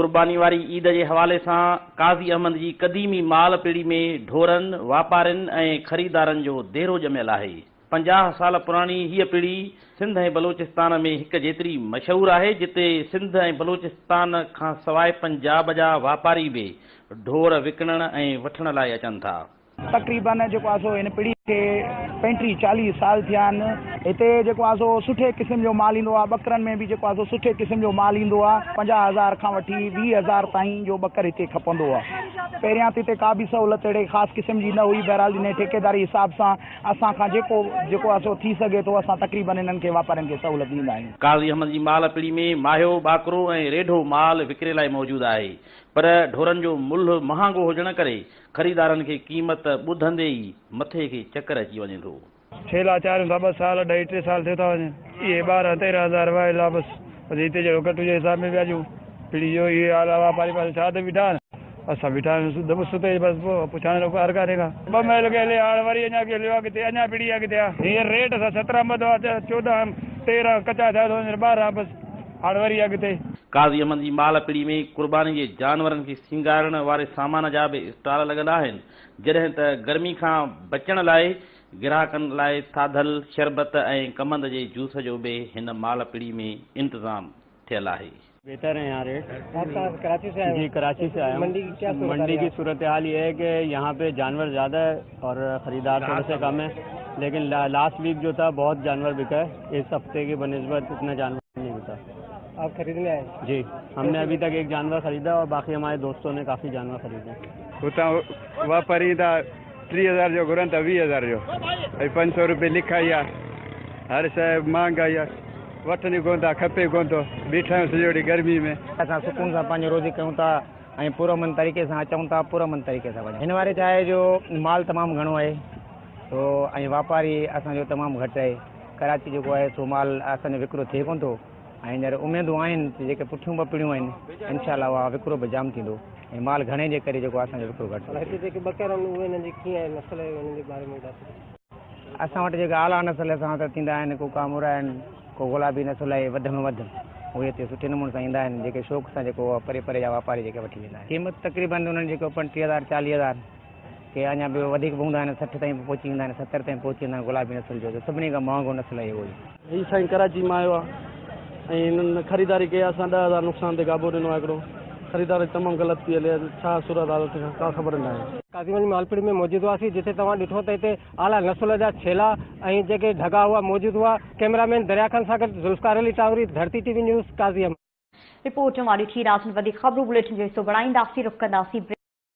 कुर्बानी वारी ईद के हवाले से काज़ी अहमद की क़दीमी माल पीढ़ी में ढोरन वापारिन ऐं ख़रीदारनि जो देरो जमियल है। 50 साल पुरानी हीअ पीढ़ी सिंध ऐं बलोचिस्तान में हिक जेतिरी मशहूर है, जिते सिंध ऐं बलोचिस्तान खां सवाइ पंजाब जा वापारी भी ढोर विकिणण ऐं वठण लाइ अचनि था। तकरीबन इन पीढ़ी के 35-40 साल थिया आहिनि। हिते सुठे क़िस्म जो माल ईंदो आहे। बकरनि में भी सुठे क़िस्म जो माल ईंदो आहे। 50,000 खां वठी 20,000 ताईं जो बकर हिते खपंदो आहे। पहिरियां हिते का भी सहूलत अहिड़े ख़ासि क़िस्म जी न हुई। बहरहाल इन ठेकेदारी हिसाब सां असां खां जेको थी सघे थो असां तकरीबन इन्हनि खे वापारियुनि खे सहूलत ॾींदा आहियूं। काज़ी अहमद जी माल पीढ़ी में माहियो बाकरो ऐं रेढो माल विकिरे लाइ मौजूदु आहे, पर ढोरनि जो मुल्ह महांगो हुजण करे ख़रीदारनि खे क़ीमत ॿुधंदे ई मथे खे चकर अची वञे थो। छेला चारियूं था 2 साल 2.5-3 साल थियो था वञनि। इहे 12-13,000 वाइला बसि हिते जहिड़ो कट जे हिसाब में वियाजूं पीढ़ी जो इहे हाल आहे। वापारी पासे छा त बीठा आहिनि, असां बीठा आहियूं सुते बसि पोइ पुछण जो कार कान्हे का। 2 महल के हले हाणे वरी अञा के लियो किथे, अञा पीढ़ी आहे किथे आहे। हींअर रेट असां 17 मधो 14 13 कचा थिया थो 12 बसि हाणे वरी आहे किथे। काज़ी अहमद जी माल पीढ़ी में कुर्बानी के जानवरनि खे सिंगारण वारे सामान जा भी स्टॉल लॻल आहिनि, जॾहिं त गर्मी खां बचण लाइ ग्राहकनि लाइ थाधल शरबत ऐं कमंद जे जूस जो भी हिन माल पीढ़ी में इंतजाम थियल आहे। बेहतर है यहाँ रेट। कराची से आए? जी कराची से आया। मंडी की सूरत हाल ये है कि यहाँ पे जानवर ज़्यादा है और ख़रीदार थोड़े से कम है, लेकिन लास्ट वीक जो था बहुत जानवर बिका है। इस हफ्ते की बनिस्बत इतना जानवर नहीं बिका। आप खरीदने आए? जी, हमने अभी तक एक जानवर खरीदा और बाकी हमारे दोस्तों ने काफ़ी जानवर खरीदे। उतां वापारी 30,000 जो घुरनि था 20,000 जो। 500 रुपये लिखाई आहे। हर शइ महांगाई आहे, वठनि कोन था, खपे कोन थो। बीठा आहियूं सॼो ॾींहुं गर्मी में। असां सुकून सां पंहिंजो रोज़ी कयूं था ऐं पुरअमन तरीक़े सां अचूं था, पुरअमन तरीक़े सां वञूं। हिन वारे छा आहे जो माल तमामु घणो आहे तो ऐं वापारी असांजो तमामु घटि आहे। कराची जेको आहे सो माल असांजो विकिरो थिए कोन थो ऐं हींअर उमेदूं आहिनि त जेके पुठियूं ॿ पीढ़ियूं आहिनि इनशाअल्लाह उहा विकिरो बि जाम थींदो ऐं माल घणे जे करे जेको असांजो विकिरो घटि। हिते जेके बकर आहिनि उहे हिननि जी कीअं आहे नस्ल आहे, हुननि जे बारे में असां वटि जेका आला नस्ल सां त थींदा आहिनि, को कामुरा आहिनि, को गुलाबी नस्ल आहे वध में वधि, उहे हिते सुठे नमूने सां ईंदा आहिनि, जेके शौक़ सां जेको परे परे जा वापारी जेके वठी वेंदा आहिनि। क़ीमत तक़रीबन उन्हनि जेको 35,000 40,000 के अञा बि वधीक बि हूंदा आहिनि, 60 ताईं पहुची वेंदा आहिनि, 70 ताईं पहुची वेंदा आहिनि। गुलाबी नस्ल जो सभिनी खां महांगो नस्ल आहे उहो ही साईं कराची मां आयो आहे ऐं हिननि ख़रीदारी कई। असां 10,000 नुक़सान ते काबू ॾिनो आहे। हिकिड़ो ख़रीदारी तमामु ग़लति थी हले, छा सूरत हालत का ख़बर न आहे। काज़ी अहमद मालपीड़ी में मौजूदु हुआसीं, जिते तव्हां ॾिठो त हिते आला नस्ल जा छेला ऐं जेके ढगा हुआ मौजूदु हुआ। कैमरामैन दरिया खान सां गॾु ज़ुल्फ़कार अली टावरी, धरती टीवी न्यूज़, काज़ी अहमद। रिपोर्ट वारी थी राति वधीक ख़बरूं बुलेटिन जो हिसो बणाईंदासीं, रुख़ कंदासीं।